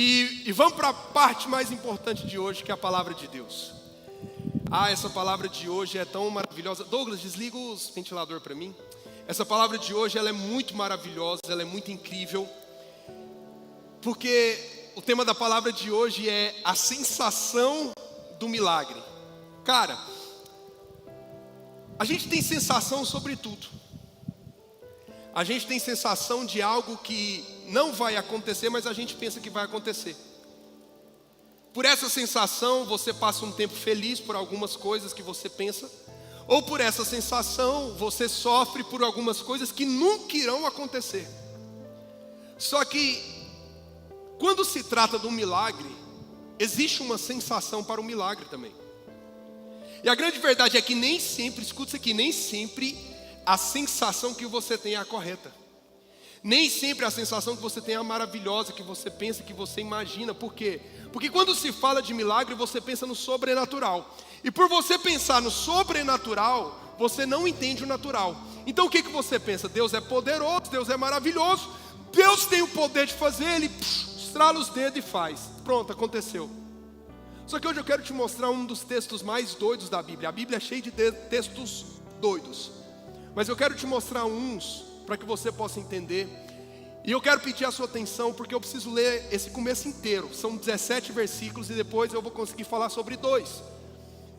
E vamos para a parte mais importante de hoje, que é a palavra de Deus. Essa palavra de hoje é tão maravilhosa. Douglas, desliga os ventilador para mim. Essa palavra de hoje, ela é muito maravilhosa, ela é muito incrível. Porque o tema da palavra de hoje é a sensação do milagre. Cara, a gente tem sensação sobre tudo. A gente tem sensação de algo que não vai acontecer, mas a gente pensa que vai acontecer. Por essa sensação, você passa um tempo feliz por algumas coisas que você pensa, ou por essa sensação, você sofre por algumas coisas que nunca irão acontecer. Só que, quando se trata do milagre, existe uma sensação para o milagre também. E a grande verdade é que nem sempre, escuta isso aqui, nem sempre a sensação que você tem é a correta. Nem sempre a sensação que você tem é a maravilhosa, que você pensa, que você imagina. Por quê? Porque quando se fala de milagre, você pensa no sobrenatural. E por você pensar no sobrenatural, você não entende o natural. Então o que você pensa? Deus é poderoso, Deus é maravilhoso, Deus tem o poder de fazer, Ele estrala os dedos e faz. Pronto, aconteceu. Só que hoje eu quero te mostrar um dos textos mais doidos da Bíblia. A Bíblia é cheia de textos doidos. Mas eu quero te mostrar uns para que você possa entender. E eu quero pedir a sua atenção, porque eu preciso ler esse começo inteiro. São 17 versículos e depois eu vou conseguir falar sobre 2.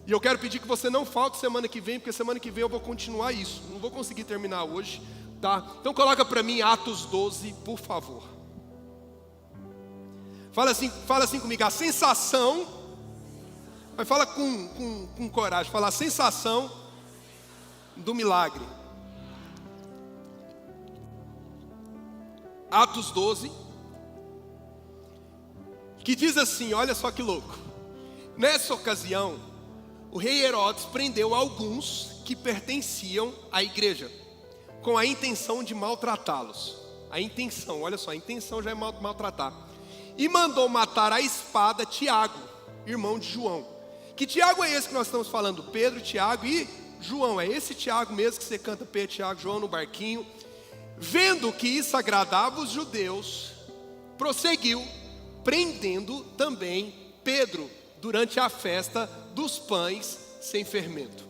E eu quero pedir que você não falte semana que vem, porque semana que vem eu vou continuar isso. Não vou conseguir terminar hoje, tá? Então coloca para mim Atos 12, por favor. Fala assim comigo, a sensação, mas fala com coragem, fala a sensação do milagre. Atos 12, que diz assim, olha só que louco. Nessa ocasião, o rei Herodes prendeu alguns que pertenciam à igreja, com a intenção de maltratá-los. A intenção, olha só, a intenção já é maltratar. E mandou matar à espada Tiago, irmão de João. Que Tiago é esse que nós estamos falando? Pedro, Tiago e João. É esse Tiago mesmo que você canta Pedro, Tiago, João no barquinho. Vendo que isso agradava os judeus, prosseguiu, prendendo também Pedro durante a festa dos pães sem fermento.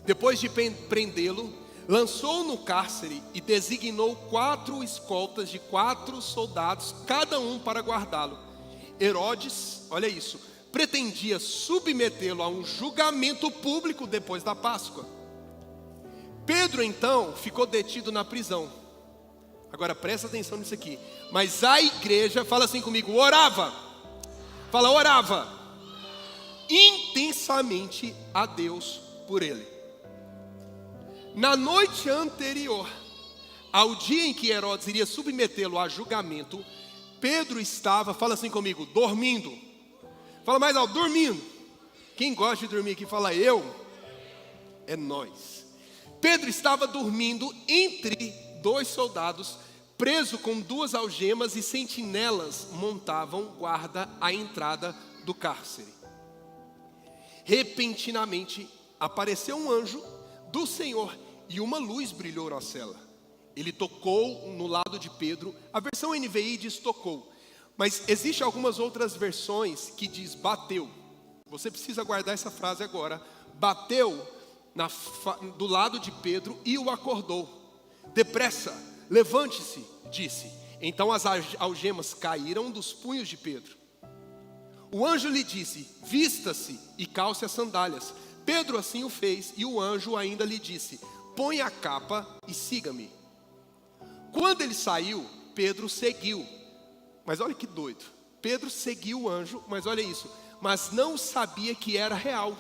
Depois de prendê-lo, lançou-o no cárcere e designou 4 escoltas de 4 soldados, cada um para guardá-lo. Herodes, olha isso, pretendia submetê-lo a um julgamento público depois da Páscoa. Pedro então ficou detido na prisão. Agora presta atenção nisso aqui. Mas a igreja, fala assim comigo, orava. Fala, orava intensamente a Deus por ele. Na noite anterior ao dia em que Herodes iria submetê-lo a julgamento, Pedro estava, fala assim comigo, dormindo. Fala mais alto, dormindo. Quem gosta de dormir aqui fala eu. É nós. Pedro estava dormindo entre 2 soldados, preso com 2 algemas, e sentinelas montavam guarda à entrada do cárcere. Repentinamente apareceu um anjo do Senhor e uma luz brilhou na cela. Ele tocou no lado de Pedro. A versão NVI diz tocou, mas existem algumas outras versões que diz bateu. Você precisa guardar essa frase agora. Bateu do lado de Pedro e o acordou. Depressa, levante-se, disse. Então as algemas caíram dos punhos de Pedro. O anjo lhe disse, vista-se e calce as sandálias. Pedro assim o fez, e o anjo ainda lhe disse, põe a capa e siga-me. Quando ele saiu, Pedro seguiu. Mas olha que doido. Pedro seguiu o anjo, mas olha isso, mas não sabia que era real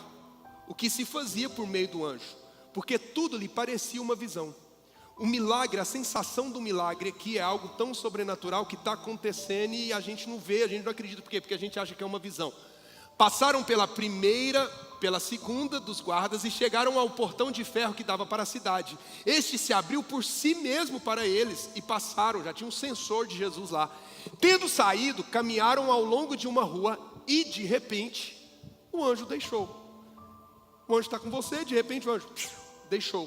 o que se fazia por meio do anjo, porque tudo lhe parecia uma visão. O milagre, a sensação do milagre aqui é algo tão sobrenatural que está acontecendo e a gente não vê, a gente não acredita. Por quê? Porque a gente acha que é uma visão. Passaram pela primeira, pela segunda dos guardas e chegaram ao portão de ferro que dava para a cidade. Este se abriu por si mesmo para eles e passaram, já tinha um sensor de Jesus lá. Tendo saído, caminharam ao longo de uma rua e de repente o anjo deixou. O anjo está com você, de repente o anjo deixou.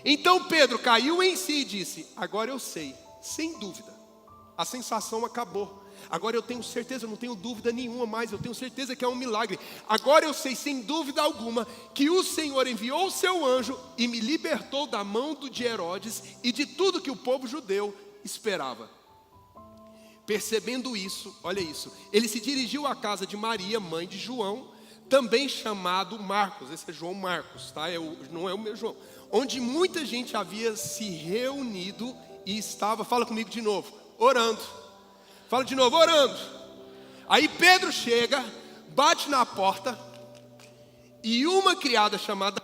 Então Pedro caiu em si e disse, agora eu sei, sem dúvida, a sensação acabou. Agora eu tenho certeza, eu não tenho dúvida nenhuma mais, eu tenho certeza que é um milagre. Agora eu sei sem dúvida alguma que o Senhor enviou o seu anjo e me libertou da mão de Herodes e de tudo que o povo judeu esperava. Percebendo isso, olha isso, ele se dirigiu à casa de Maria, mãe de João, também chamado Marcos. Esse é João Marcos, tá? Não é o meu João. Onde muita gente havia se reunido e estava, fala comigo de novo, orando. Fala de novo, orando. Aí Pedro chega, bate na porta, e uma criada chamada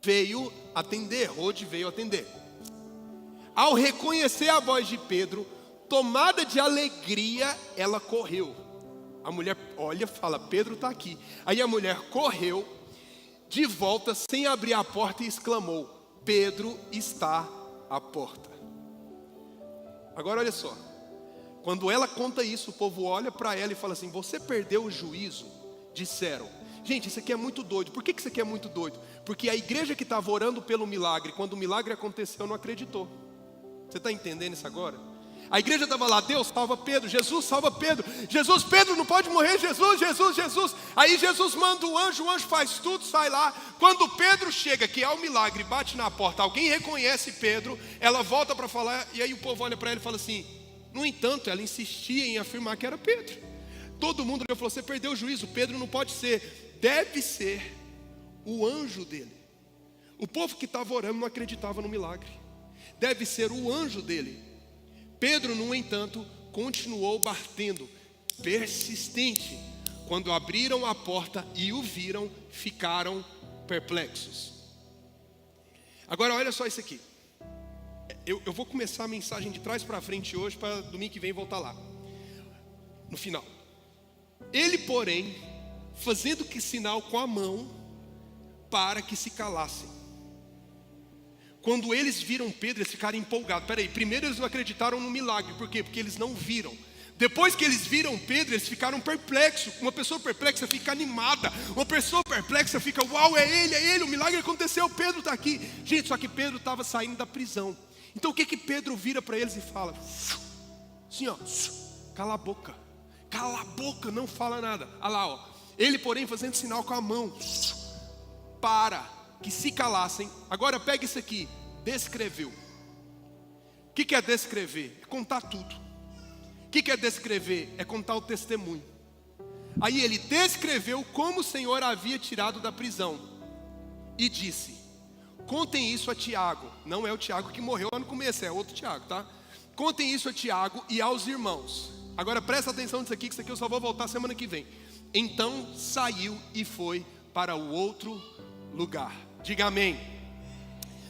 veio atender, Rode veio atender. Ao reconhecer a voz de Pedro, tomada de alegria, ela correu. A mulher olha, fala, Pedro está aqui. Aí a mulher correu de volta sem abrir a porta e exclamou, Pedro está à porta. Agora olha só, quando ela conta isso, o povo olha para ela e fala assim, você perdeu o juízo? Disseram. Gente, isso aqui é muito doido. Por que isso aqui é muito doido? Porque a igreja que estava orando pelo milagre, quando o milagre aconteceu, não acreditou. Você está entendendo isso agora? A igreja estava lá, Deus salva Pedro, Jesus salva Pedro, Jesus, Pedro não pode morrer, Jesus, Jesus, Jesus. Aí Jesus manda o anjo faz tudo, sai lá. Quando Pedro chega, que é o milagre, bate na porta, alguém reconhece Pedro, ela volta para falar, e aí o povo olha para ela e fala assim, no entanto, ela insistia em afirmar que era Pedro. Todo mundo falou, você perdeu o juízo, Pedro não pode ser, deve ser o anjo dele. O povo que estava orando não acreditava no milagre, deve ser o anjo dele. Pedro, no entanto, continuou batendo, persistente. Quando abriram a porta e o viram, ficaram perplexos. Agora olha só isso aqui. Eu vou começar a mensagem de trás para frente hoje, para domingo que vem voltar lá, no final. Ele, porém, fazendo que sinal com a mão, para que se calassem. Quando eles viram Pedro, eles ficaram empolgados. Peraí, primeiro eles não acreditaram no milagre. Por quê? Porque eles não viram. Depois que eles viram Pedro, eles ficaram perplexos. Uma pessoa perplexa fica animada. Uma pessoa perplexa fica, uau, é ele, o milagre aconteceu, Pedro está aqui. Gente, só que Pedro estava saindo da prisão. Então o que Pedro vira para eles e fala? Assim, ó, cala a boca, não fala nada. Olha lá, ó. Ele, porém, fazendo sinal com a mão, para que se calassem. Agora pega isso aqui, descreveu. O que é descrever? É contar tudo. O que é descrever? É contar o testemunho. Aí ele descreveu como o Senhor havia tirado da prisão e disse, contem isso a Tiago. Não é o Tiago que morreu lá no começo, é outro Tiago, tá? Contem isso a Tiago e aos irmãos. Agora presta atenção nisso aqui, que isso aqui eu só vou voltar semana que vem. Então saiu e foi para o outro lugar. Diga amém.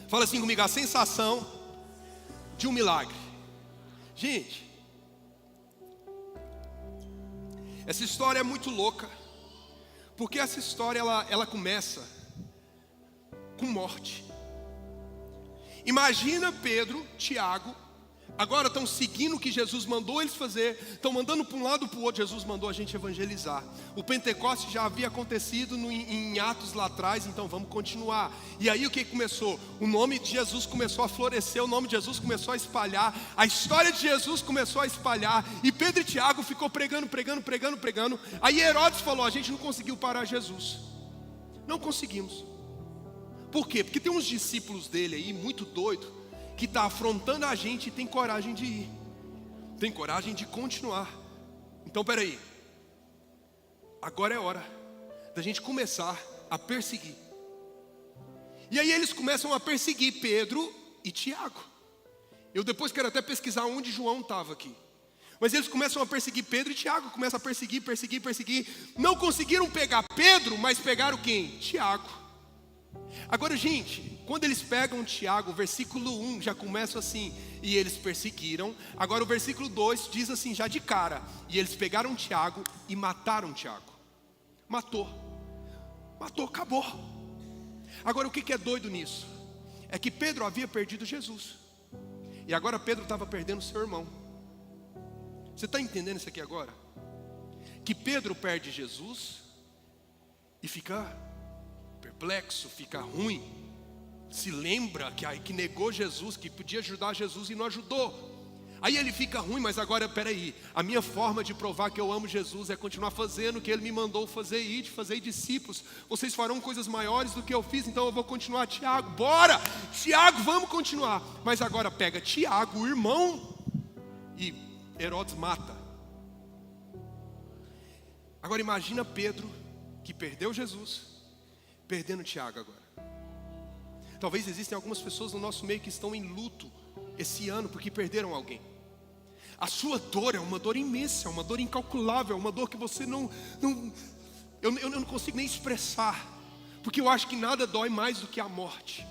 Fala assim comigo, a sensação de um milagre. Gente, essa história é muito louca, porque essa história ela começa com morte. Imagina Pedro, Tiago, agora estão seguindo o que Jesus mandou eles fazer, estão mandando para um lado para o outro. Jesus mandou a gente evangelizar. O Pentecostes já havia acontecido em Atos lá atrás, então vamos continuar. E aí o que começou? O nome de Jesus começou a florescer, o nome de Jesus começou a espalhar, a história de Jesus começou a espalhar, e Pedro e Tiago ficou pregando. Aí Herodes falou, a gente não conseguiu parar Jesus. Não conseguimos. Por quê? Porque tem uns discípulos dele aí, muito doido, que está afrontando a gente e tem coragem de ir, tem coragem de continuar. Então peraí, agora é hora da gente começar a perseguir. E aí eles começam a perseguir Pedro e Tiago. Eu depois quero até pesquisar onde João estava aqui. Mas eles começam a perseguir Pedro e Tiago, começam a perseguir. Não conseguiram pegar Pedro, mas pegaram quem? Tiago. Agora, gente, quando eles pegam Tiago, o versículo 1 já começa assim, e eles perseguiram. Agora o versículo 2 diz assim, já de cara, e eles pegaram Tiago e mataram Tiago. Matou, acabou. Agora o que é doido nisso? É que Pedro havia perdido Jesus, e agora Pedro estava perdendo seu irmão. Você está entendendo isso aqui agora? Que Pedro perde Jesus e fica perplexo, fica ruim, se lembra que negou Jesus, que podia ajudar Jesus e não ajudou. Aí ele fica ruim, mas agora, peraí, a minha forma de provar que eu amo Jesus é continuar fazendo o que Ele me mandou fazer, ir de fazer discípulos. Vocês farão coisas maiores do que eu fiz, então eu vou continuar. Tiago, bora! Tiago, vamos continuar. Mas agora pega Tiago, o irmão, e Herodes mata. Agora imagina Pedro, que perdeu Jesus, perdendo Tiago agora. Talvez existem algumas pessoas no nosso meio que estão em luto esse ano porque perderam alguém. A sua dor é uma dor imensa, é uma dor incalculável, é uma dor que você eu não consigo nem expressar, porque eu acho que nada dói mais do que a morte.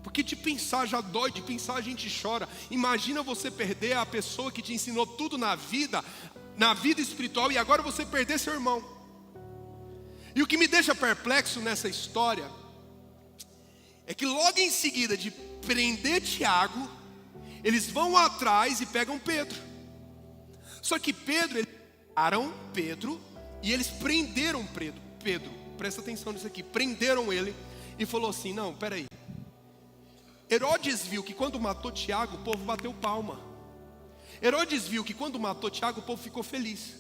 Porque de pensar já dói, de pensar a gente chora. Imagina você perder a pessoa que te ensinou tudo na vida espiritual, e agora você perder seu irmão. E o que me deixa perplexo nessa história é que logo em seguida de prender Tiago, eles vão atrás e pegam Pedro. Só que eles pegaram Pedro e eles prenderam Pedro, presta atenção nisso aqui, prenderam ele e falou assim, não, peraí. Herodes viu que quando matou Tiago, o povo bateu palma. Herodes viu que quando matou Tiago, o povo ficou feliz.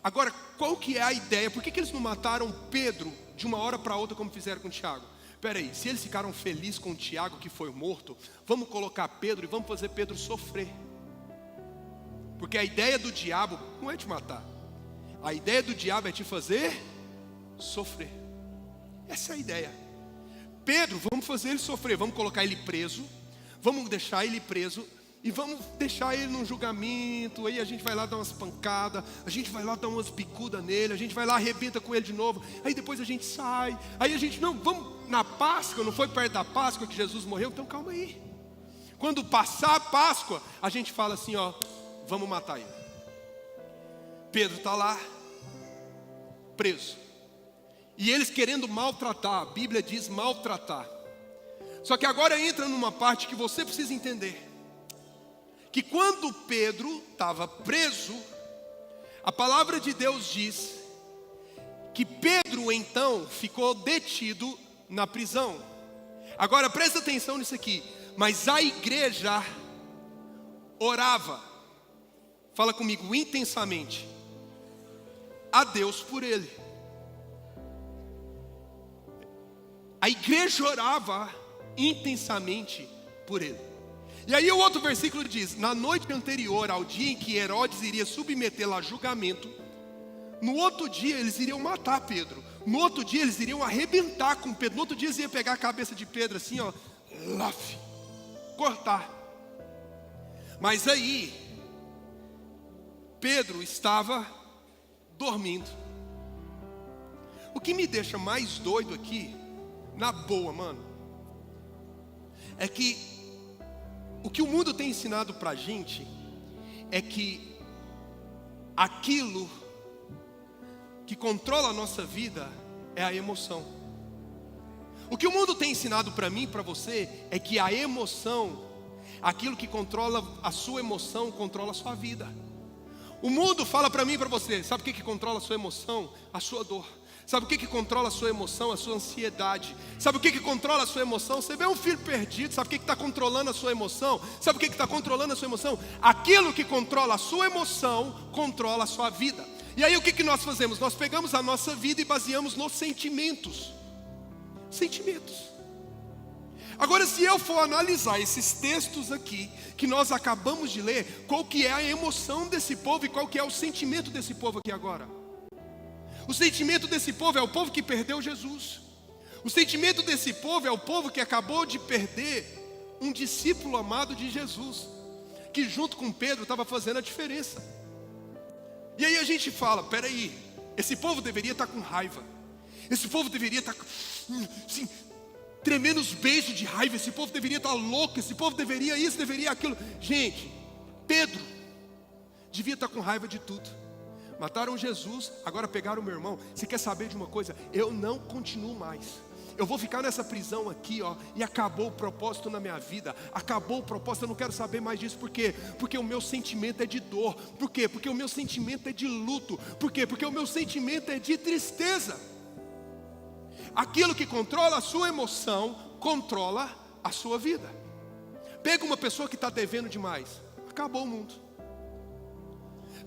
Agora, qual que é a ideia? Por que eles não mataram Pedro de uma hora para outra como fizeram com Tiago? Peraí, se eles ficaram felizes com Tiago que foi morto, vamos colocar Pedro e vamos fazer Pedro sofrer. Porque a ideia do diabo não é te matar. A ideia do diabo é te fazer sofrer. Essa é a ideia. Pedro, vamos fazer ele sofrer, vamos colocar ele preso, vamos deixar ele preso e vamos deixar ele num julgamento. Aí a gente vai lá dar umas pancadas, a gente vai lá dar umas bicudas nele, a gente vai lá arrebenta com ele de novo. Aí depois a gente sai. Aí a gente, não, vamos na Páscoa, não foi perto da Páscoa que Jesus morreu? Então calma aí. Quando passar a Páscoa, a gente fala assim, ó, vamos matar ele. Pedro está lá, preso. E eles querendo maltratar, a Bíblia diz maltratar. Só que agora entra numa parte que você precisa entender. Que quando Pedro estava preso, a palavra de Deus diz que Pedro então ficou detido na prisão. Agora presta atenção nisso aqui. Mas a igreja orava, fala comigo, intensamente, a Deus por ele. A igreja orava intensamente por ele. E aí o outro versículo diz, na noite anterior ao dia em que Herodes iria submetê-lo a julgamento, no outro dia eles iriam matar Pedro. No outro dia eles iriam arrebentar com Pedro. No outro dia eles iam pegar a cabeça de Pedro assim, ó, laf, cortar. Mas aí Pedro estava dormindo. O que me deixa mais doido aqui, na boa, mano, é que o que o mundo tem ensinado pra gente é que aquilo que controla a nossa vida é a emoção. O que o mundo tem ensinado para mim e para você é que a emoção, aquilo que controla a sua emoção, controla a sua vida. O mundo fala para mim e para você, sabe o que controla a sua emoção? A sua dor. Sabe o que controla a sua emoção? A sua ansiedade. Sabe o que controla a sua emoção? Você vê um filho perdido, sabe o que está controlando a sua emoção? Sabe o que está controlando a sua emoção? Aquilo que controla a sua emoção, controla a sua vida. E aí o que nós fazemos? Nós pegamos a nossa vida e baseamos nos sentimentos. Sentimentos. Agora, se eu for analisar esses textos aqui, que nós acabamos de ler, qual que é a emoção desse povo e qual que é o sentimento desse povo aqui agora? O sentimento desse povo é o povo que perdeu Jesus. O sentimento desse povo é o povo que acabou de perder um discípulo amado de Jesus, que junto com Pedro estava fazendo a diferença. E aí a gente fala, peraí, esse povo deveria estar com raiva. Esse povo deveria estar assim, tremendo os beijos de raiva. Esse povo deveria estar louco. Esse povo deveria isso, deveria aquilo. Gente, Pedro devia estar com raiva de tudo. Mataram Jesus, agora pegaram o meu irmão. Você quer saber de uma coisa? Eu não continuo mais. Eu vou ficar nessa prisão aqui, ó, e acabou o propósito na minha vida. Acabou o propósito, eu não quero saber mais disso. Por quê? Porque o meu sentimento é de dor. Por quê? Porque o meu sentimento é de luto. Por quê? Porque o meu sentimento é de tristeza. Aquilo que controla a sua emoção, controla a sua vida. Pega uma pessoa que está devendo demais. acabou o mundo.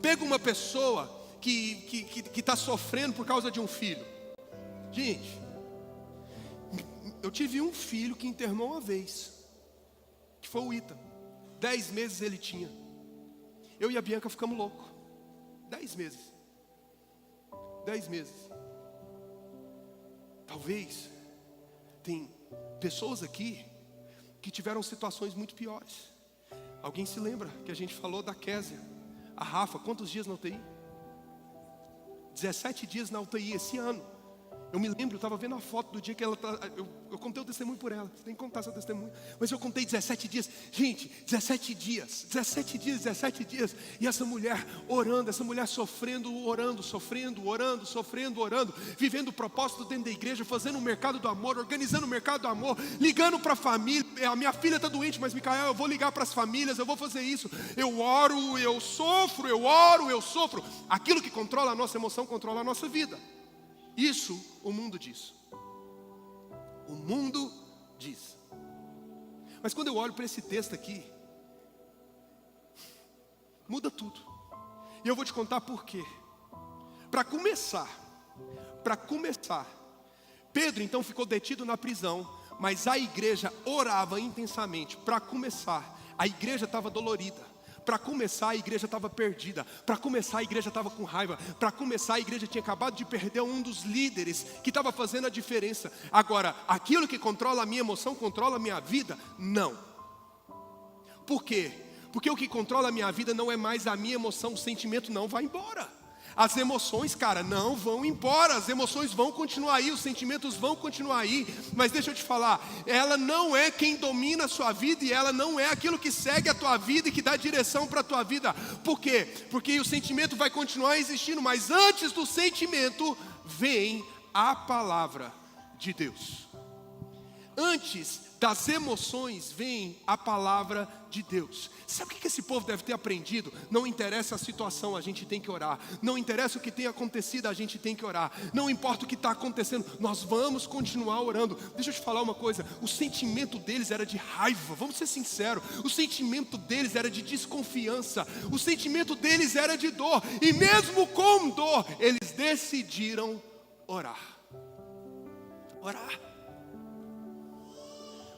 Pega uma pessoa que está sofrendo por causa de um filho. Gente, eu tive um filho que internou uma vez, que foi o Ita. 10 meses ele tinha. Eu e a Bianca ficamos loucos. 10 meses. 10 meses. Talvez tem pessoas aqui que tiveram situações muito piores. Alguém se lembra que a gente falou da Késia? A Rafa, quantos dias na UTI? 17 dias na UTI esse ano. Eu me lembro, eu estava vendo a foto do dia que ela eu contei o testemunho por ela. Você tem que contar seu testemunho. Mas eu contei 17 dias. Gente, 17 dias. E essa mulher orando, essa mulher sofrendo, orando, sofrendo, orando, sofrendo, orando, vivendo o propósito dentro da igreja, fazendo o mercado do amor, organizando o mercado do amor, ligando para a família. A minha filha está doente, mas Micael, eu vou ligar para as famílias, eu vou fazer isso. Eu oro, eu sofro, eu oro, eu sofro. Aquilo que controla a nossa emoção, controla a nossa vida. Isso o mundo diz. O mundo diz. Mas quando eu olho para esse texto aqui, muda tudo. E eu vou te contar por quê. Para começar, Pedro então ficou detido na prisão, mas a igreja orava intensamente. Para começar, a igreja estava dolorida. Para começar, a igreja estava perdida. Para começar, a igreja estava com raiva. Para começar, a igreja tinha acabado de perder um dos líderes que estava fazendo a diferença. Agora, aquilo que controla a minha emoção, controla a minha vida? Não. Por quê? Porque o que controla a minha vida não é mais a minha emoção, o sentimento não vai embora. As emoções, cara, não vão embora. As emoções vão continuar aí, os sentimentos vão continuar aí. Mas deixa eu te falar, ela não é quem domina a sua vida, e ela não é aquilo que segue a tua vida e que dá direção para a tua vida. Por quê? Porque o sentimento vai continuar existindo, mas antes do sentimento vem a palavra de Deus. Antes das emoções vem a palavra de Deus. Sabe o que esse povo deve ter aprendido? Não interessa a situação, a gente tem que orar. Não interessa o que tem acontecido, a gente tem que orar. Não importa o que está acontecendo, nós vamos continuar orando. Deixa eu te falar uma coisa, o sentimento deles era de raiva, vamos ser sinceros. O sentimento deles era de desconfiança. O sentimento deles era de dor. E mesmo com dor, eles decidiram orar. Orar.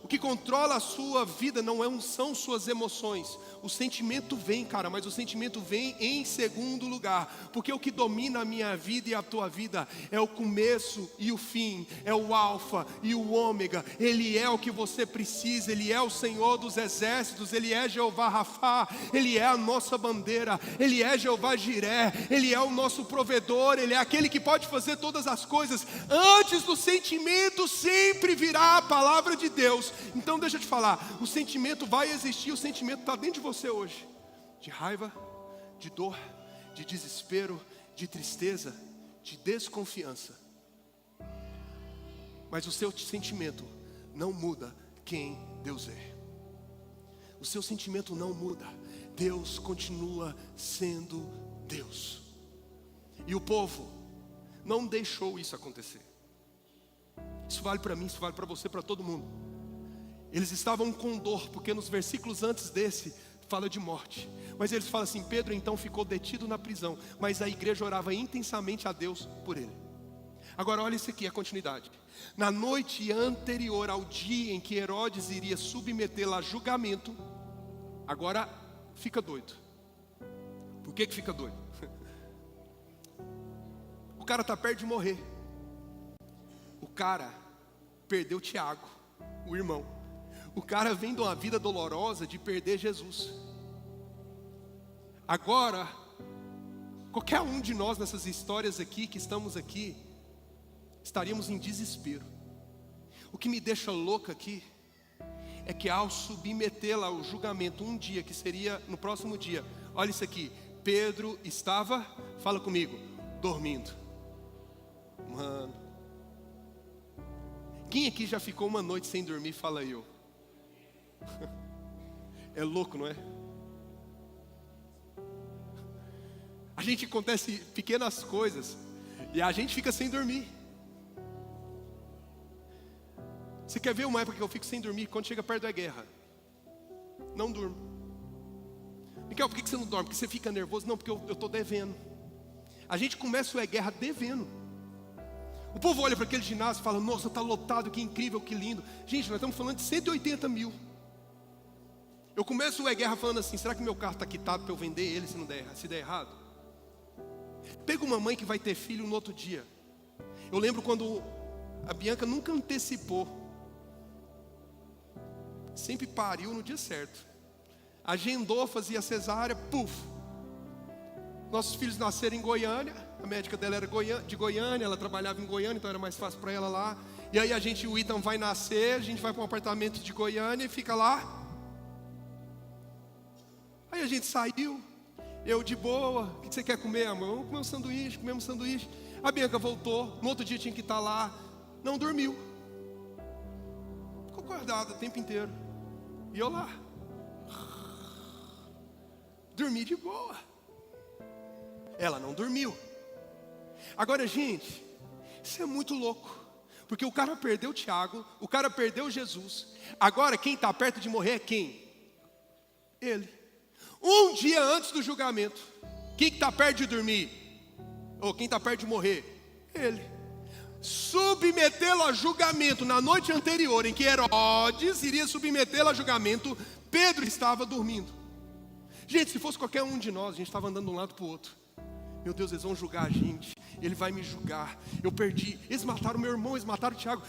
O que controla a sua vida são suas emoções. O sentimento vem, cara, mas o sentimento vem em segundo lugar. Porque o que domina a minha vida e a tua vida é o começo e o fim. É o alfa e o ômega. Ele é o que você precisa. Ele é o Senhor dos exércitos. Ele é Jeová Rafá. Ele é a nossa bandeira. Ele é Jeová Jiré. Ele é o nosso provedor. Ele é aquele que pode fazer todas as coisas. Antes do sentimento sempre virá a palavra de Deus. Então deixa eu te falar, o sentimento vai existir, o sentimento está dentro de você hoje. De raiva, de dor, de desespero, de tristeza, de desconfiança. Mas o seu sentimento não muda quem Deus é. O seu sentimento não muda. Deus continua sendo Deus. E o povo não deixou isso acontecer. Isso vale para mim, isso vale para você, para todo mundo. Eles estavam com dor, porque nos versículos antes desse fala de morte. Mas eles falam assim, Pedro então ficou detido na prisão, mas a igreja orava intensamente a Deus por ele. Agora olha isso aqui, a continuidade. Na noite anterior ao dia em que Herodes iria submetê-la a julgamento, agora fica doido. Por que fica doido? O cara está perto de morrer. O cara perdeu Tiago, o irmão. O cara vem de uma vida dolorosa de perder Jesus. Agora, qualquer um de nós nessas histórias aqui, que estamos aqui, estaríamos em desespero. O que me deixa louco aqui é que ao submetê-la ao julgamento um dia, que seria no próximo dia, olha isso aqui, Pedro estava, fala comigo, dormindo. Mano, quem aqui já ficou uma noite sem dormir? Fala eu. É louco, não é? A gente acontece pequenas coisas e a gente fica sem dormir. Você quer ver uma época que eu fico sem dormir? Quando chega perto da guerra, não durmo. Miquel, por que você não dorme? Porque você fica nervoso? Não, porque eu estou devendo. A gente começa a guerra devendo. O povo olha para aquele ginásio e fala, nossa, está lotado, que incrível, que lindo. Gente, nós estamos falando de 180 mil. Eu começo a guerra falando assim, será que meu carro está quitado para eu vender ele se der errado? Pega uma mãe que vai ter filho no outro dia. Eu lembro quando a Bianca nunca antecipou. Sempre pariu no dia certo. Agendou, fazia cesárea, puf. Nossos filhos nasceram em Goiânia. A médica dela era de Goiânia, ela trabalhava em Goiânia, então era mais fácil para ela lá. E aí o Ethan vai nascer, a gente vai para um apartamento de Goiânia e fica lá. Aí a gente saiu, eu de boa, o que você quer comer, amor? Vamos comer um sanduíche, comemos um sanduíche. A Bianca voltou, no outro dia tinha que estar lá, não dormiu. Ficou acordada o tempo inteiro. E eu lá. Dormi de boa. Ela não dormiu. Agora, gente, isso é muito louco. Porque o cara perdeu Tiago, o cara perdeu Jesus. Agora quem está perto de morrer é quem? Ele. Um dia antes do julgamento. Quem está perto de dormir? Ou quem está perto de morrer? Ele. Submetê-lo a julgamento na noite anterior, em que Herodes iria submetê-lo a julgamento, Pedro estava dormindo. Gente, se fosse qualquer um de nós, a gente estava andando de um lado para o outro. Meu Deus, eles vão julgar a gente. Ele vai me julgar. Eu perdi. Eles mataram meu irmão, eles mataram o Tiago.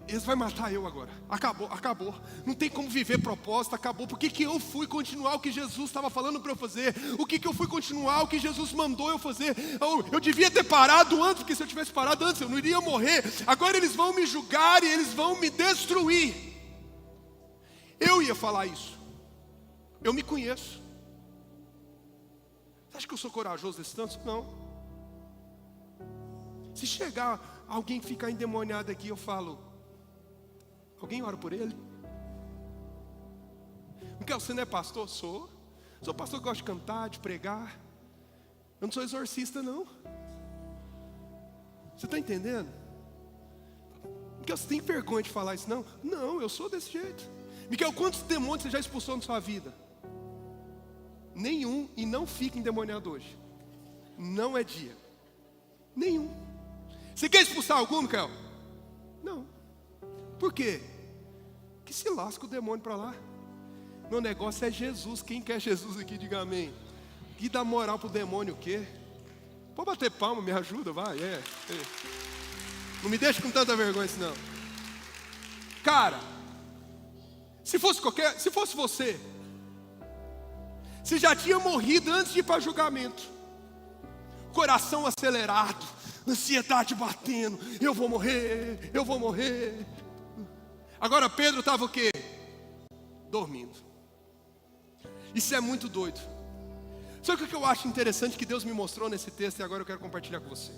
Eles vão matar eu agora. Acabou. Não tem como viver propósito, acabou. Por que eu fui continuar o que Jesus estava falando para eu fazer? O que eu fui continuar o que Jesus mandou eu fazer? Eu devia ter parado antes, porque se eu tivesse parado antes, eu não iria morrer. Agora eles vão me julgar e eles vão me destruir. Eu ia falar isso. Eu me conheço. Você acha que eu sou corajoso desse tanto? Não. Se chegar alguém que ficar endemoniado aqui, eu falo, alguém ora por ele? Miquel, você não é pastor? Sou pastor que gosta de cantar, de pregar. Eu não sou exorcista, não. Você está entendendo? Miquel, você tem vergonha de falar isso, não? Não, eu sou desse jeito. Miquel, quantos demônios você já expulsou na sua vida? Nenhum, e não fica endemoniado hoje. Não é dia. Nenhum. Você quer expulsar algum, Miquel? Não. Por quê? Que se lasca o demônio para lá. Meu negócio é Jesus. Quem quer Jesus aqui, diga amém. E dá moral pro demônio o quê? Pode bater palma, me ajuda, vai. Não me deixa com tanta vergonha senão. Cara, se fosse você, você já tinha morrido antes de ir para julgamento. Coração acelerado, ansiedade batendo, eu vou morrer. Agora Pedro estava o quê? Dormindo. Isso é muito doido. Sabe o que eu acho interessante que Deus me mostrou nesse texto e agora eu quero compartilhar com você?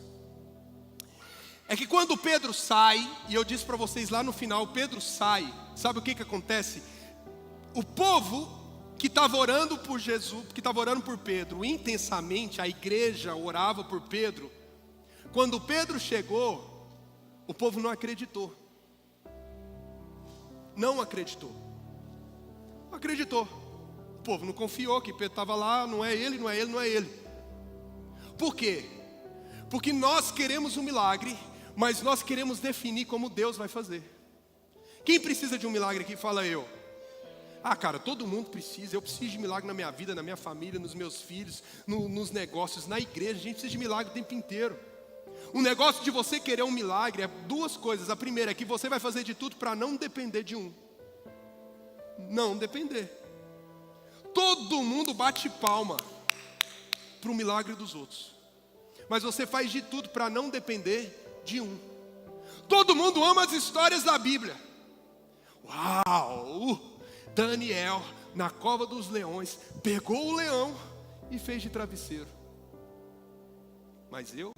É que quando Pedro sai, e eu disse para vocês lá no final, Pedro sai, sabe o que acontece? O povo que estava orando por Jesus, que estava orando por Pedro intensamente, a igreja orava por Pedro. Quando Pedro chegou, o povo não acreditou. Não acreditou. Não acreditou. O povo não confiou que Pedro estava lá, não é ele. Por quê? Porque nós queremos um milagre, mas nós queremos definir como Deus vai fazer. Quem precisa de um milagre aqui? Fala eu. Cara, todo mundo precisa. Eu preciso de milagre na minha vida, na minha família, nos meus filhos, nos negócios, na igreja. A gente precisa de milagre o tempo inteiro. O negócio de você querer um milagre é duas coisas. A primeira é que você vai fazer de tudo para não depender de um. Não depender. Todo mundo bate palma para o milagre dos outros. Mas você faz de tudo para não depender de um. Todo mundo ama as histórias da Bíblia. Uau! Daniel, na cova dos leões, pegou o leão e fez de travesseiro. Mas eu?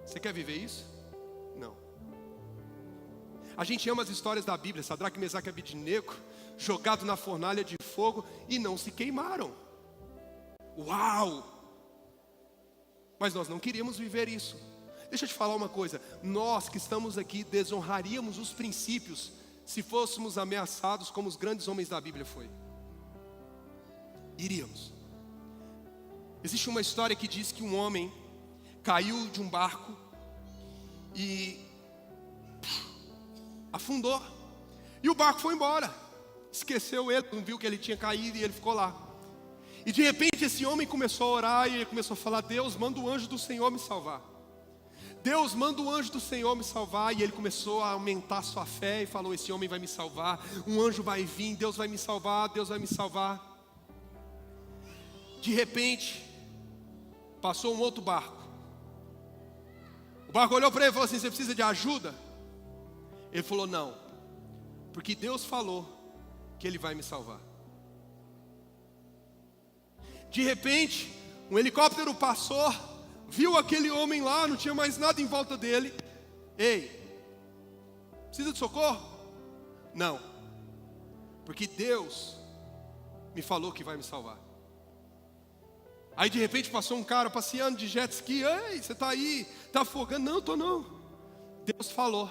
Você quer viver isso? Não. A gente ama as histórias da Bíblia. Sadraque, Mesaque e Abednego, jogado na fornalha de fogo e não se queimaram. Uau! Mas nós não queríamos viver isso. Deixa eu te falar uma coisa. Nós que estamos aqui desonraríamos os princípios se fôssemos ameaçados como os grandes homens da Bíblia foi? Iríamos. Existe uma história que diz que um homem caiu de um barco e afundou. E o barco foi embora. Esqueceu ele, não viu que ele tinha caído e ele ficou lá. E de repente esse homem começou a orar e ele começou a falar: Deus, manda o anjo do Senhor me salvar. Deus, manda o anjo do Senhor me salvar. E ele começou a aumentar sua fé e falou: esse homem vai me salvar, um anjo vai vir, Deus vai me salvar, Deus vai me salvar. De repente, passou um outro barco. O barco olhou para ele e falou assim: você precisa de ajuda? Ele falou: não, porque Deus falou que Ele vai me salvar. De repente, um helicóptero passou, viu aquele homem lá, não tinha mais nada em volta dele. Ei, precisa de socorro? Não, porque Deus me falou que vai me salvar. Aí de repente passou um cara passeando de jet ski. Ei, você está aí, está afogando? Não, estou não. Deus falou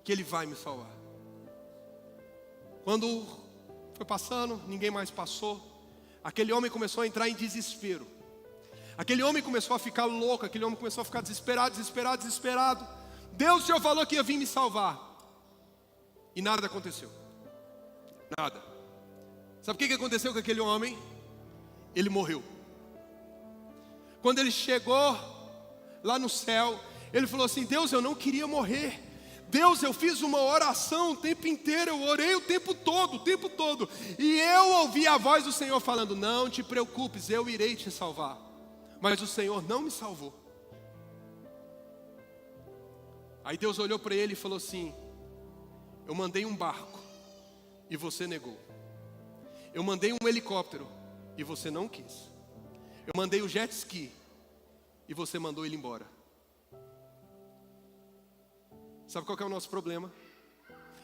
que Ele vai me salvar. Quando foi passando, ninguém mais passou. Aquele homem começou a entrar em desespero. Aquele homem começou a ficar louco. Aquele homem começou a ficar desesperado. Deus, o Senhor falou que ia vir me salvar. E nada aconteceu. Nada. Sabe o que aconteceu com aquele homem? Ele morreu. Quando ele chegou lá no céu, ele falou assim: Deus, eu não queria morrer. Deus, eu fiz uma oração o tempo inteiro, eu orei o tempo todo. E eu ouvi a voz do Senhor falando: não te preocupes, eu irei te salvar. Mas o Senhor não me salvou. Aí Deus olhou para ele e falou assim: eu mandei um barco e você negou. Eu mandei um helicóptero e você não quis. Eu mandei o jet ski e você mandou ele embora. Sabe qual que é o nosso problema?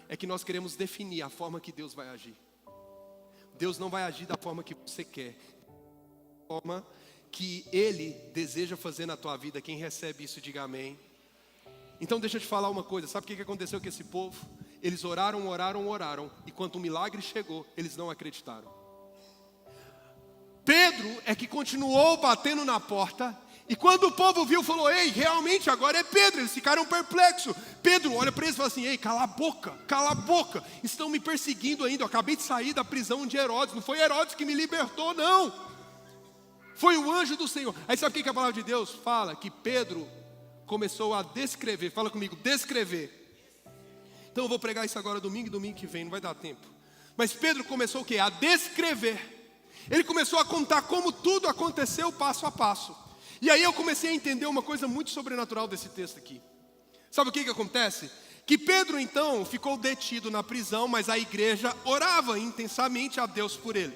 É que nós queremos definir a forma que Deus vai agir. Deus não vai agir da forma que você quer, da forma que Ele deseja fazer na tua vida. Quem recebe isso, diga amém. Então deixa eu te falar uma coisa. Sabe o que aconteceu com esse povo? Eles oraram, e quando o milagre chegou, eles não acreditaram. Pedro é que continuou batendo na porta. E quando o povo viu, falou: ei, realmente agora é Pedro. Eles ficaram perplexos. Pedro olha para eles e fala assim: ei, cala a boca, estão me perseguindo ainda. Eu acabei de sair da prisão de Herodes. Não foi Herodes que me libertou, não. Foi o anjo do Senhor. Aí sabe o que a palavra de Deus fala? Que Pedro começou a descrever. Fala comigo, descrever. Então eu vou pregar isso agora domingo que vem, não vai dar tempo. Mas Pedro começou o quê? A descrever. Ele começou a contar como tudo aconteceu passo a passo. E aí eu comecei a entender uma coisa muito sobrenatural desse texto aqui. Sabe o que acontece? Que Pedro então ficou detido na prisão, mas a igreja orava intensamente a Deus por ele.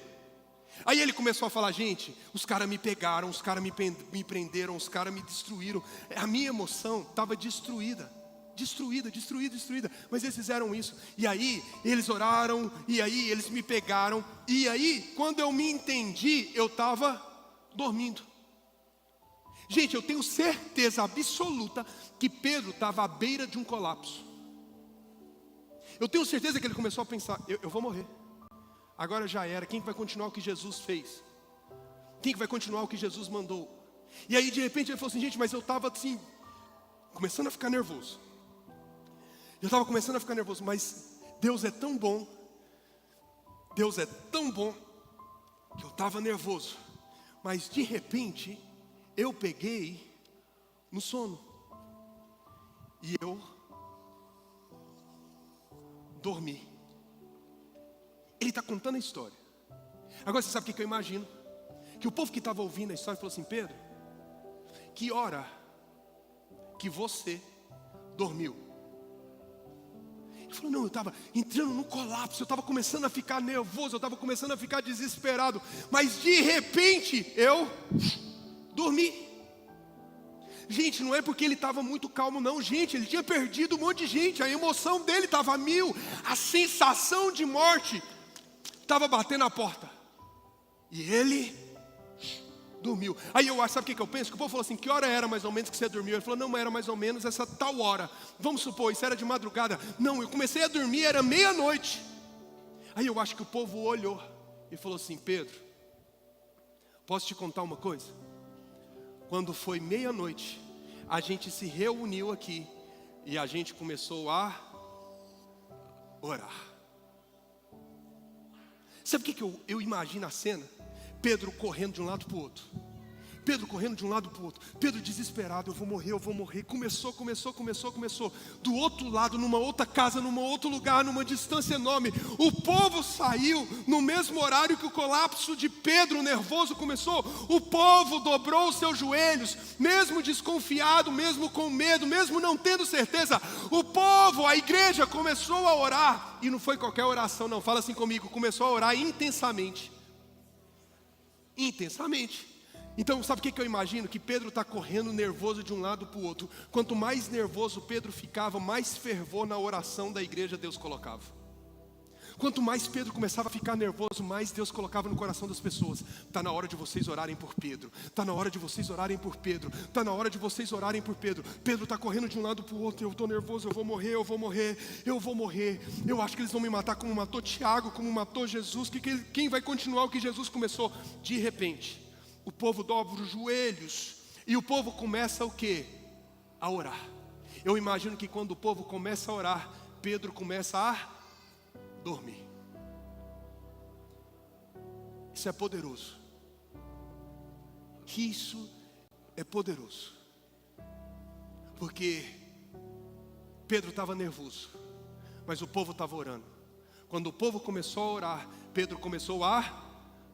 Aí ele começou a falar: gente, os caras me pegaram, os caras me prenderam, os caras me destruíram. A minha emoção estava destruída. Mas eles fizeram isso. E aí eles oraram, e aí eles me pegaram. E aí quando eu me entendi, eu estava dormindo. Gente, eu tenho certeza absoluta que Pedro estava à beira de um colapso. Eu tenho certeza que ele começou a pensar: eu vou morrer. Agora já era. Quem vai continuar o que Jesus fez? Quem vai continuar o que Jesus mandou? E aí de repente ele falou assim: gente, mas eu estava assim, começando a ficar nervoso. Mas Deus é tão bom. Que eu estava nervoso. Mas de repente eu peguei no sono. E eu dormi. Ele está contando a história. Agora você sabe o que eu imagino? Que o povo que estava ouvindo a história falou assim: Pedro, que hora que você dormiu? Ele falou: não, eu estava entrando num colapso, eu estava começando a ficar nervoso, eu estava começando a ficar desesperado. Mas de repente eu dormi. Gente, não é porque ele estava muito calmo não, gente, ele tinha perdido um monte de gente, a emoção dele estava a mil, a sensação de morte estava batendo a porta. E ele dormiu. Aí eu acho, sabe o que eu penso? Que o povo falou assim, que hora era mais ou menos que você dormiu? Ele falou, não, era mais ou menos essa tal hora. Vamos supor, isso era de madrugada. Não, eu comecei a dormir, era meia-noite. Aí eu acho que o povo olhou e falou assim, Pedro, posso te contar uma coisa? Quando foi meia-noite, a gente se reuniu aqui e a gente começou a orar. Sabe o que eu imagino a cena? Pedro correndo de um lado para o outro. Pedro correndo de um lado para o outro. Pedro desesperado, eu vou morrer. Começou. Do outro lado, numa outra casa, num outro lugar, numa distância enorme. O povo saiu no mesmo horário que o colapso de Pedro nervoso começou. O povo dobrou os seus joelhos, mesmo desconfiado, mesmo com medo, mesmo não tendo certeza. O povo, a igreja começou a orar. E não foi qualquer oração não, fala assim comigo. Começou a orar intensamente. Então sabe o que eu imagino? Que Pedro está correndo nervoso de um lado para o outro. Quanto mais nervoso Pedro ficava, mais fervor na oração da igreja Deus colocava. Quanto mais Pedro começava a ficar nervoso, mais Deus colocava no coração das pessoas. Está na hora de vocês orarem por Pedro. Está na hora de vocês orarem por Pedro. Está na hora de vocês orarem por Pedro. Pedro está correndo de um lado para o outro. Eu estou nervoso, eu vou morrer. Eu acho que eles vão me matar como matou Tiago, como matou Jesus. Quem vai continuar o que Jesus começou? De repente, o povo dobra os joelhos. E o povo começa o quê? A orar. Eu imagino que quando o povo começa a orar, Pedro começa a dormir. Isso é poderoso. Isso é poderoso. Porque Pedro estava nervoso, mas o povo estava orando. Quando o povo começou a orar, Pedro começou a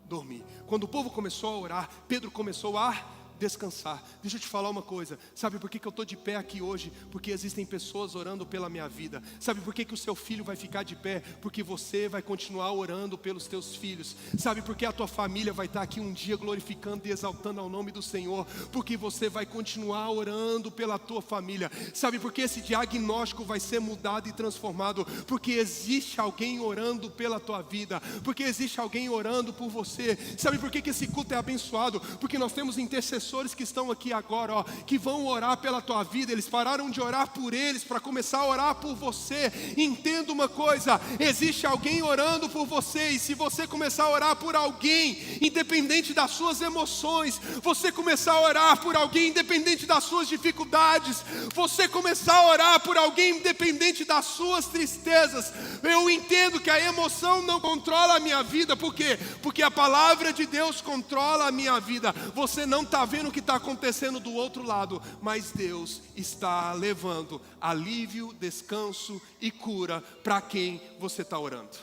dormir. Quando o povo começou a orar, Pedro começou a descansar. Deixa eu te falar uma coisa. Sabe por que eu estou de pé aqui hoje? Porque existem pessoas orando pela minha vida. Sabe por que o seu filho vai ficar de pé? Porque você vai continuar orando pelos teus filhos. Sabe por que a tua família vai estar aqui um dia glorificando e exaltando ao nome do Senhor? Porque você vai continuar orando pela tua família. Sabe por que esse diagnóstico vai ser mudado e transformado? Porque existe alguém orando pela tua vida. Porque existe alguém orando por você. Sabe por que esse culto é abençoado? Porque nós temos intercessores que estão aqui agora, que vão orar pela tua vida. Eles pararam de orar por eles para começar a orar por você. Entenda uma coisa: existe alguém orando por você, e se você começar a orar por alguém, independente das suas emoções, você começar a orar por alguém independente das suas dificuldades, você começar a orar por alguém independente das suas tristezas, eu entendo que a emoção não controla a minha vida. Por quê? Porque a palavra de Deus controla a minha vida. Você não está vendo o que está acontecendo do outro lado, mas Deus está levando alívio, descanso e cura para quem você está orando.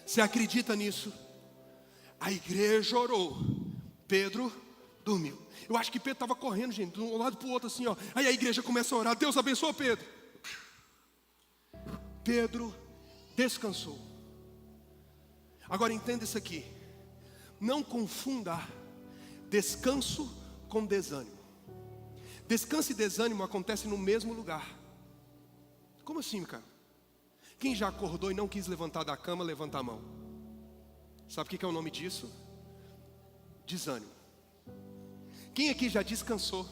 Você acredita nisso? A igreja orou, Pedro dormiu. Eu acho que Pedro estava correndo, gente, de um lado para o outro assim, Aí a igreja começa a orar, Deus abençoa Pedro. Pedro descansou. Agora entenda isso aqui. Não confunda descanso com desânimo. Descanso e desânimo acontecem no mesmo lugar. Como assim, cara? Quem já acordou e não quis levantar da cama, levanta a mão. Sabe o que é o nome disso? Desânimo. Quem aqui já descansou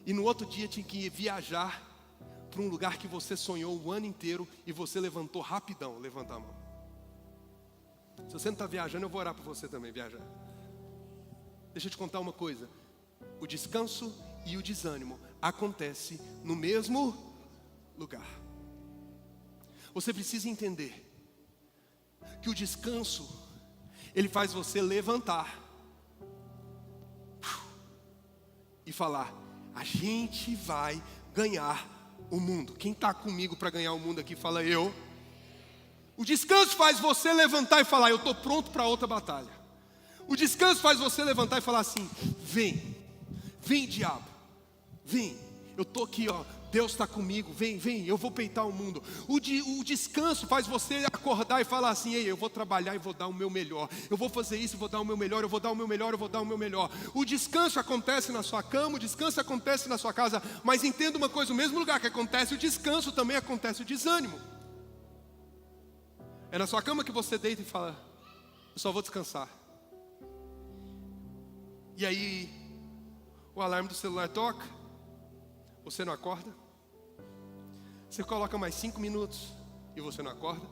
e no outro dia tinha que viajar para um lugar que você sonhou o ano inteiro e você levantou rapidão? Levanta a mão. Se você não está viajando, eu vou orar por você também viajar. Deixa eu te contar uma coisa. O descanso e o desânimo acontecem no mesmo lugar. Você precisa entender que o descanso, ele faz você levantar e falar: a gente vai ganhar o mundo. Quem está comigo para ganhar o mundo aqui, fala eu. O descanso faz você levantar e falar: eu estou pronto para outra batalha. O descanso faz você levantar e falar assim: vem diabo, vem, eu estou aqui, Deus está comigo, vem, eu vou peitar o mundo. O descanso faz você acordar e falar assim: ei, eu vou trabalhar e vou dar o meu melhor, eu vou fazer isso e vou dar o meu melhor, eu vou dar o meu melhor, eu vou dar o meu melhor. O descanso acontece na sua cama, o descanso acontece na sua casa, mas entenda uma coisa: o mesmo lugar que acontece o descanso, também acontece o desânimo. É na sua cama que você deita e fala: eu só vou descansar. E aí, o alarme do celular toca, você não acorda. Você coloca mais 5 minutos e você não acorda.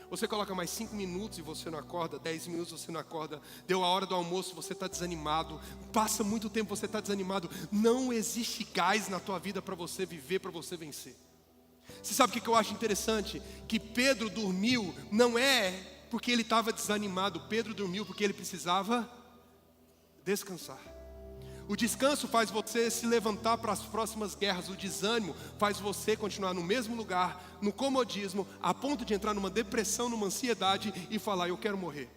Você coloca mais 5 minutos e você não acorda. 10 minutos você não acorda. Deu a hora do almoço, você está desanimado. Passa muito tempo, você está desanimado. Não existe gás na tua vida para você viver, para você vencer. Você sabe o que eu acho interessante? Que Pedro dormiu, não é porque ele estava desanimado. Pedro dormiu porque ele precisava descansar. O descanso faz você se levantar para as próximas guerras. O desânimo faz você continuar no mesmo lugar, no comodismo, a ponto de entrar numa depressão, numa ansiedade e falar: eu quero morrer.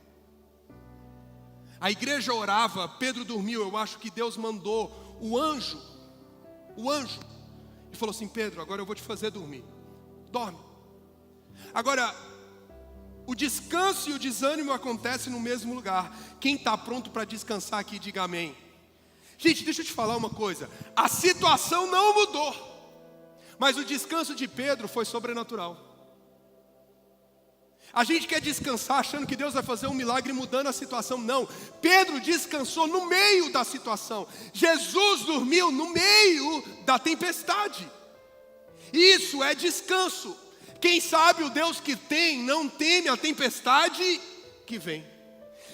A igreja orava, Pedro dormiu. Eu acho que Deus mandou o anjo, e falou assim: Pedro, agora eu vou te fazer dormir. Dorme. Agora, o descanso e o desânimo acontecem no mesmo lugar. Quem está pronto para descansar aqui, diga amém. Gente, deixa eu te falar uma coisa. A situação não mudou, mas o descanso de Pedro foi sobrenatural. A gente quer descansar achando que Deus vai fazer um milagre mudando a situação. Não, Pedro descansou no meio da situação. Jesus dormiu no meio da tempestade. Isso é descanso. Quem sabe o Deus que tem não teme a tempestade que vem.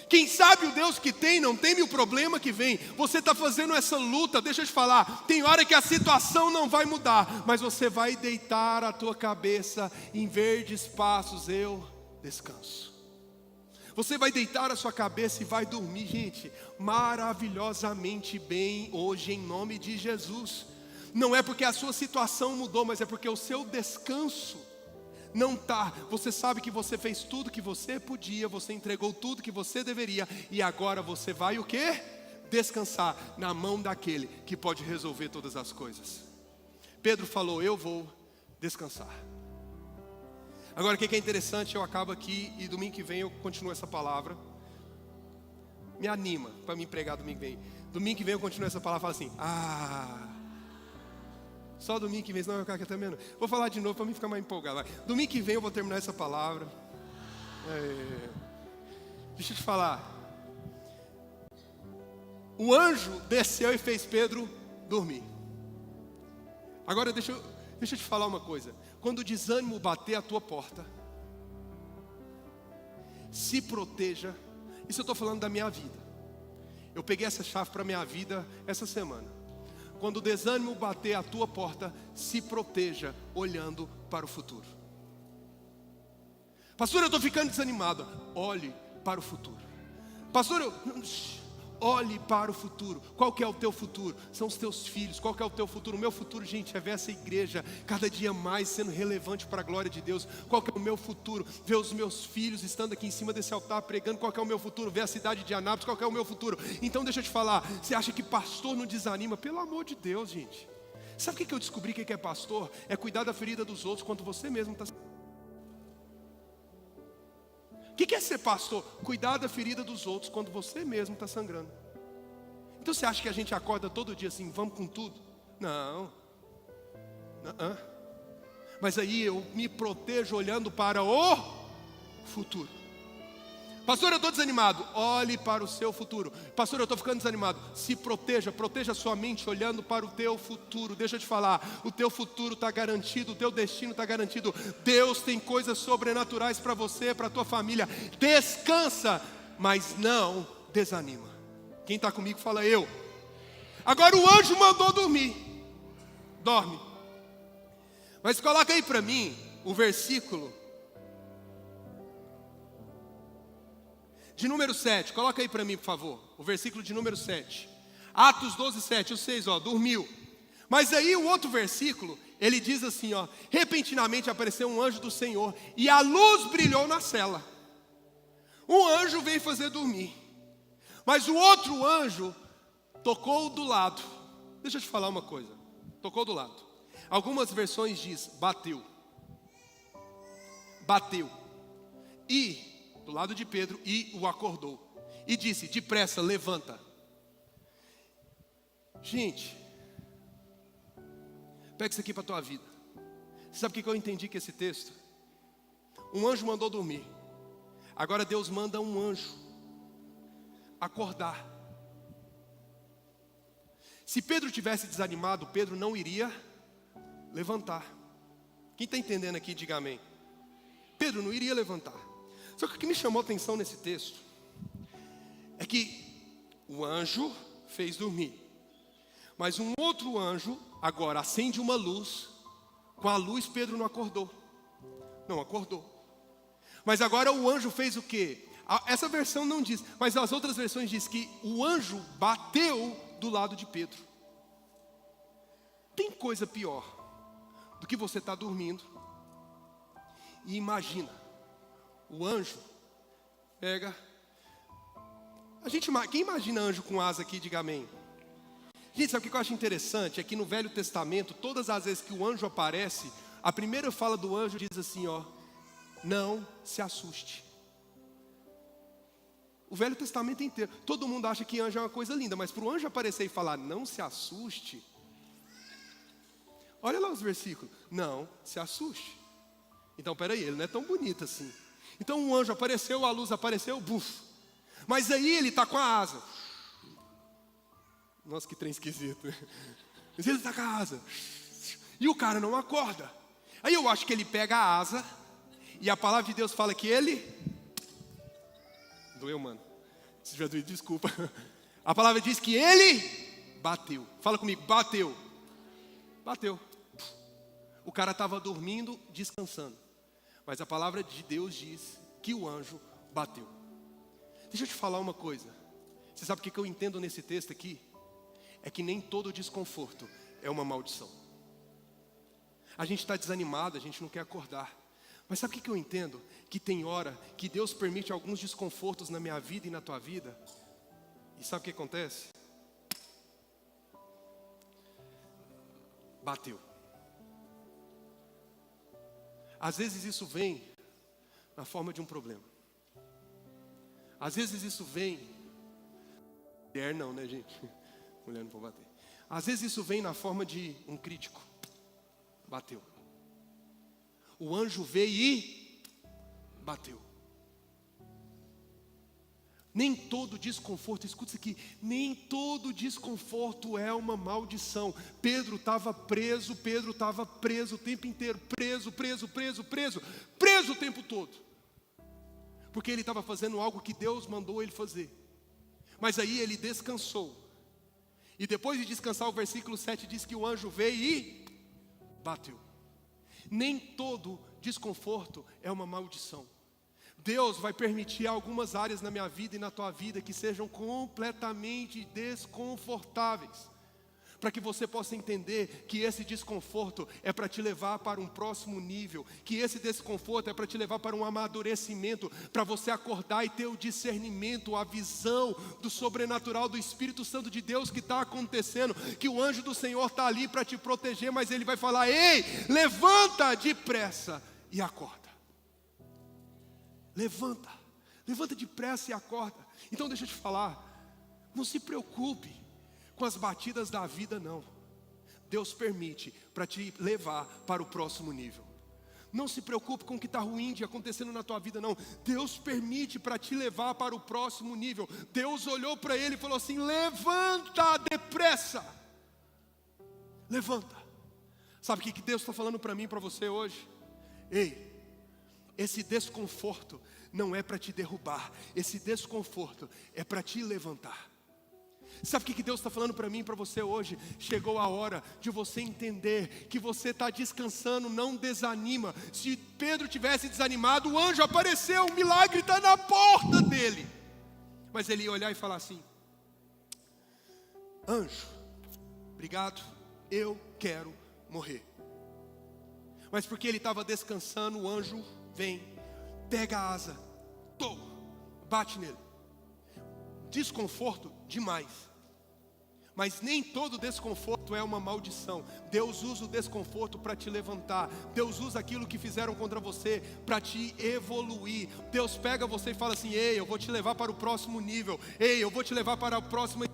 Quem sabe o Deus que tem não teme o problema que vem. Você está fazendo essa luta, deixa eu te falar. Tem hora que a situação não vai mudar, mas você vai deitar a tua cabeça em verdes pastos, eu descanso. Você vai deitar a sua cabeça e vai dormir, gente, maravilhosamente bem hoje, em nome de Jesus. Não é porque a sua situação mudou, mas é porque o seu descanso não está. Você sabe que você fez tudo que você podia, você entregou tudo que você deveria, e agora você vai o quê? Descansar na mão daquele que pode resolver todas as coisas. Pedro falou: eu vou descansar. Agora o que é interessante, eu acabo aqui e domingo que vem eu continuo essa palavra. Me anima para me pregar domingo que vem. Domingo que vem eu continuo essa palavra e falo assim: só domingo que vem, senão eu vou ficar aqui até menos. Vou falar de novo para mim ficar mais empolgado. Vai. Domingo que vem eu vou terminar essa palavra. Deixa eu te falar. O anjo desceu e fez Pedro dormir. Agora deixa eu te falar uma coisa. Quando o desânimo bater a tua porta, se proteja. Isso eu estou falando da minha vida. Eu peguei essa chave para a minha vida essa semana. Quando o desânimo bater a tua porta, se proteja olhando para o futuro. Pastor, eu estou ficando desanimado. Olhe para o futuro. Pastor, olhe para o futuro. Qual que é o teu futuro? São os teus filhos. Qual que é o teu futuro? O meu futuro, gente, é ver essa igreja cada dia mais sendo relevante para a glória de Deus. Qual que é o meu futuro? Ver os meus filhos estando aqui em cima desse altar pregando. Qual que é o meu futuro? Ver a cidade de Anápolis. Qual que é o meu futuro? Então deixa eu te falar. Você acha que pastor não desanima? Pelo amor de Deus, gente. Sabe o que eu descobri que é pastor? É cuidar da ferida dos outros quando você mesmo está... O que é ser pastor? Cuidar da ferida dos outros quando você mesmo está sangrando. Então você acha que a gente acorda todo dia assim, vamos com tudo? Não. Mas aí eu me protejo olhando para o futuro. Pastor, eu estou desanimado. Olhe para o seu futuro. Pastor, eu estou ficando desanimado. Se proteja, proteja a sua mente olhando para o teu futuro. Deixa eu te falar, o teu futuro está garantido, o teu destino está garantido. Deus tem coisas sobrenaturais para você, para a tua família. Descansa, mas não desanima. Quem está comigo fala eu. Agora o anjo mandou dormir. Dorme. Mas coloca aí para mim o versículo de número 7, coloca aí para mim, por favor. O versículo de número 7. Atos 12, 7, o 6, dormiu. Mas aí o outro versículo, ele diz assim, repentinamente apareceu um anjo do Senhor e a luz brilhou na cela. Um anjo veio fazer dormir. Mas o outro anjo tocou do lado. Deixa eu te falar uma coisa. Tocou do lado. Algumas versões diz bateu. Bateu. E do lado de Pedro, e o acordou. E disse, depressa, levanta. Gente, pega isso aqui para a tua vida. Sabe o que eu entendi com esse texto? Um anjo mandou dormir. Agora Deus manda um anjo acordar. Se Pedro tivesse desanimado, Pedro não iria levantar. Quem está entendendo aqui, diga amém. Pedro não iria levantar. Só que o que me chamou a atenção nesse texto é que o anjo fez dormir, mas um outro anjo agora acende uma luz. Com a luz Pedro não acordou. Não acordou. Mas agora o anjo fez o quê? Essa versão não diz, mas as outras versões diz que o anjo bateu do lado de Pedro. Tem coisa pior do que você estar dormindo e imagina, o anjo pega. Quem imagina anjo com asa aqui, diga amém. Gente, sabe o que eu acho interessante? É que no Velho Testamento, todas as vezes que o anjo aparece, a primeira fala do anjo diz assim, ó: não se assuste. O Velho Testamento inteiro, todo mundo acha que anjo é uma coisa linda, mas para o anjo aparecer e falar, não se assuste. Olha lá os versículos, não se assuste. Então, peraí, ele não é tão bonito assim. Então o anjo apareceu, a luz apareceu, buf. Mas aí ele está com a asa. Nossa, que trem esquisito. Mas ele está com a asa. E o cara não acorda. Aí eu acho que ele pega a asa. E a palavra de Deus fala que ele... Doeu, mano. Se já doeu, desculpa. A palavra diz que ele bateu. Fala comigo, bateu. Bateu. O cara estava dormindo, descansando. Mas a palavra de Deus diz que o anjo bateu. Deixa eu te falar uma coisa. Você sabe o que eu entendo nesse texto aqui? É que nem todo desconforto é uma maldição. A gente está desanimado, a gente não quer acordar. Mas sabe o que eu entendo? Que tem hora que Deus permite alguns desconfortos na minha vida e na tua vida. E sabe o que acontece? Bateu. Às vezes isso vem na forma de um problema. Às vezes isso vem... Mulher não, né, gente? Mulher não pode bater. Às vezes isso vem na forma de um crítico. Bateu. O anjo veio e bateu. Nem todo desconforto, escuta isso aqui, nem todo desconforto é uma maldição. Pedro estava preso o tempo inteiro, preso o tempo todo. Porque ele estava fazendo algo que Deus mandou ele fazer. Mas aí ele descansou. E depois de descansar, o versículo 7 diz que o anjo veio e bateu. Nem todo desconforto é uma maldição. Deus vai permitir algumas áreas na minha vida e na tua vida que sejam completamente desconfortáveis, para que você possa entender que esse desconforto é para te levar para um próximo nível, que esse desconforto é para te levar para um amadurecimento, para você acordar e ter o discernimento, a visão do sobrenatural do Espírito Santo de Deus que está acontecendo, que o anjo do Senhor está ali para te proteger, mas ele vai falar: ei, levanta depressa e acorda. Levanta depressa e acorda. Então deixa eu te falar, não se preocupe com as batidas da vida, não. Deus permite para te levar para o próximo nível. Não se preocupe com o que está ruim de acontecendo na tua vida, não. Deus permite para te levar para o próximo nível. Deus olhou para ele e falou assim: levanta depressa. Levanta. Sabe o que Deus está falando para mim e para você hoje? Ei, esse desconforto não é para te derrubar. Esse desconforto é para te levantar. Sabe o que Deus está falando para mim e para você hoje? Chegou a hora de você entender que você está descansando, não desanima. Se Pedro tivesse desanimado, o anjo apareceu, o milagre está na porta dele. Mas ele ia olhar e falar assim: anjo, obrigado, eu quero morrer. Mas porque ele estava descansando, o anjo vem, pega a asa, bate nele. Desconforto demais. Mas nem todo desconforto é uma maldição. Deus usa o desconforto para te levantar. Deus usa aquilo que fizeram contra você para te evoluir. Deus pega você e fala assim: ei, eu vou te levar para o próximo nível. Ei, eu vou te levar para a próxima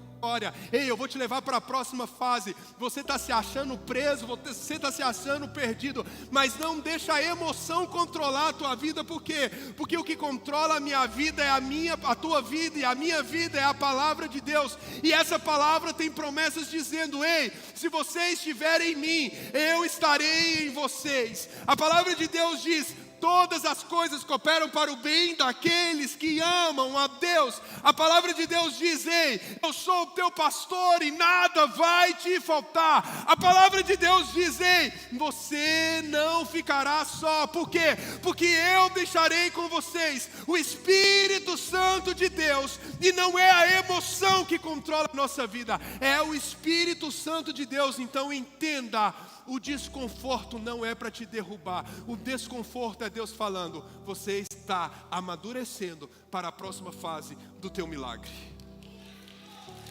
Ei, eu vou te levar para a próxima fase. Você está se achando preso, você está se achando perdido, mas não deixa a emoção controlar a tua vida. Por quê? Porque o que controla a minha vida é a tua vida, e a minha vida é a palavra de Deus. E essa palavra tem promessas dizendo: ei, se vocês estiverem em mim, eu estarei em vocês. A palavra de Deus diz: todas as coisas cooperam para o bem daqueles que amam a Deus. A palavra de Deus diz: ei, eu sou o teu pastor e nada vai te faltar. A palavra de Deus diz: ei, você não ficará só. Por quê? Porque eu deixarei com vocês o Espírito Santo de Deus. E não é a emoção que controla a nossa vida, é o Espírito Santo de Deus. Então entenda, o desconforto não é para te derrubar. O desconforto é Deus falando: você está amadurecendo para a próxima fase do teu milagre.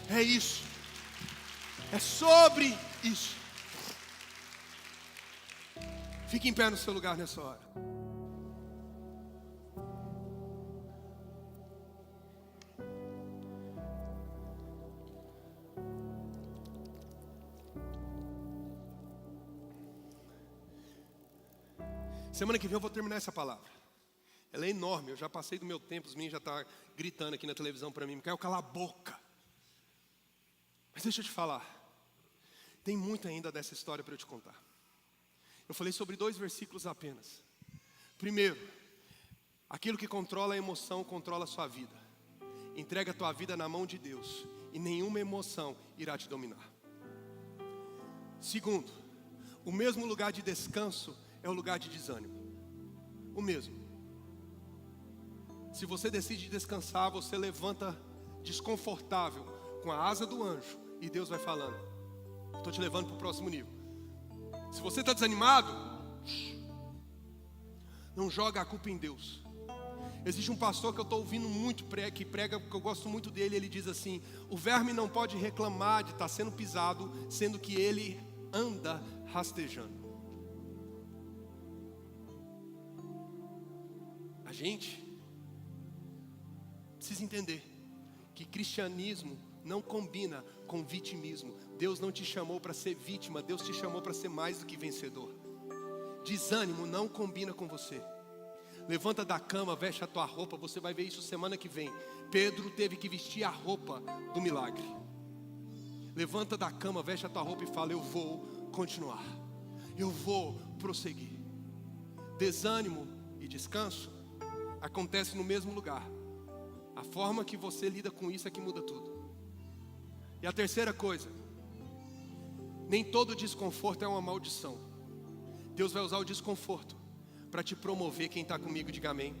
É isso. É sobre isso. Fique em pé no seu lugar nessa hora. Semana que vem eu vou terminar essa palavra. Ela é enorme, eu já passei do meu tempo, os meninos já estão gritando aqui na televisão para mim: Micael, cala a boca. Mas deixa eu te falar, tem muito ainda dessa história para eu te contar. Eu falei sobre 2 versículos apenas. Primeiro, aquilo que controla a emoção, controla a sua vida. Entrega a tua vida na mão de Deus, e nenhuma emoção irá te dominar. Segundo, o mesmo lugar de descanso é o lugar de desânimo. O mesmo. Se você decide descansar, você levanta desconfortável com a asa do anjo, e Deus vai falando: estou te levando para o próximo nível. Se você está desanimado, não joga a culpa em Deus. Existe um pastor que eu estou ouvindo muito, que prega, porque eu gosto muito dele. Ele diz assim: o verme não pode reclamar de estar sendo pisado, sendo que ele anda rastejando. A gente precisa entender que cristianismo não combina com vitimismo. Deus não te chamou para ser vítima, Deus te chamou para ser mais do que vencedor. Desânimo não combina com você. Levanta da cama, veste a tua roupa. Você vai ver isso semana que vem. Pedro teve que vestir a roupa do milagre. Levanta da cama, veste a tua roupa e fala: eu vou continuar, eu vou prosseguir. Desânimo e descanso acontece no mesmo lugar. A forma que você lida com isso é que muda tudo. E a terceira coisa: nem todo desconforto é uma maldição. Deus vai usar o desconforto para te promover. Quem está comigo, diga amém.